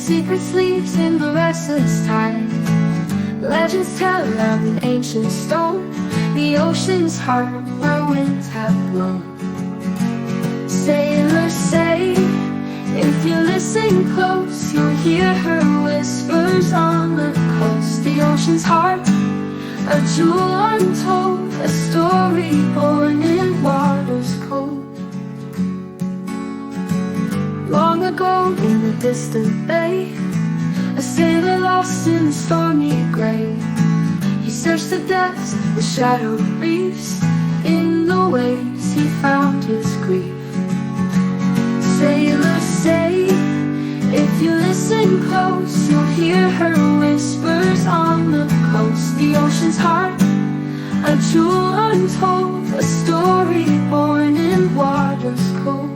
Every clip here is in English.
secret sleeps in the restless tide. Legends tell of an ancient stone, the ocean's heart where winds have blown. Sailors say, if you listen close, you'll hear her whispers on the coast. The ocean's heart, a jewel untold, a story born in waters cold. Long ago in a distant bay, a sailor lost in the stormy gray. He searched the depths, the shadowed reefs. In the waves he found his grief. Sailors say, if you listen close, you'll hear her whispers on the coast. The ocean's heart, a jewel untold, a story born in waters cold.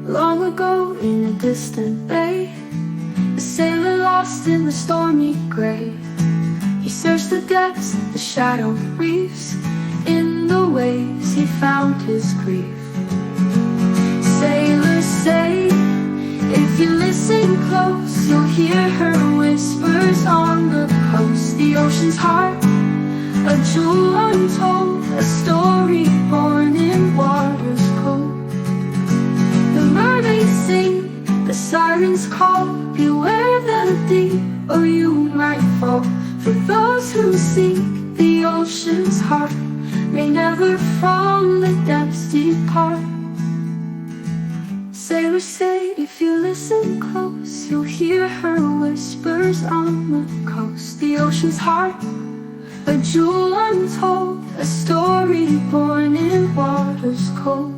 Long ago in a distant bay, a sailor lost in the stormy gray. He searched the depths, the shadowed reefs. In the waves he found his grief. Sailors say, if you listen close, you'll hear her whispers on the coast. The ocean's heart, a jewel untold, a story born in waters cold. The mermaids sing, the sirens call, beware the deep, or you might fall. For those who seek the ocean's heart, may never from the depths depart. Sailors say, if you listen close, you'll hear her whispers on the coast. The ocean's heart, a jewel untold, a story born in waters cold.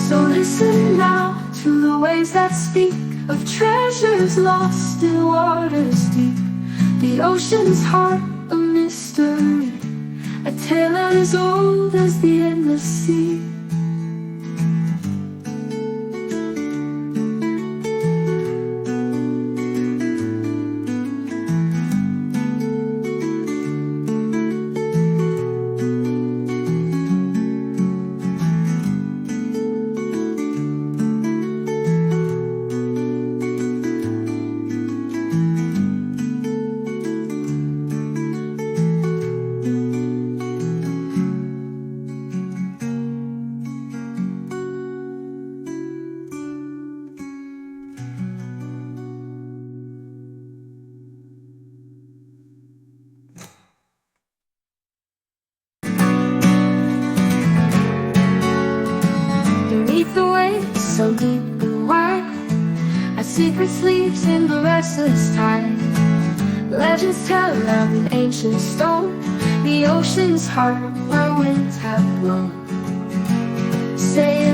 So listen now to the waves that speak of treasures lost in waters deep. The ocean's heart, a mystery, a tale as old as the endless sea. The waves so deep and wide, a secret sleeps in the restless tide. Legends tell of an ancient stone, the ocean's heart where winds have blown. Say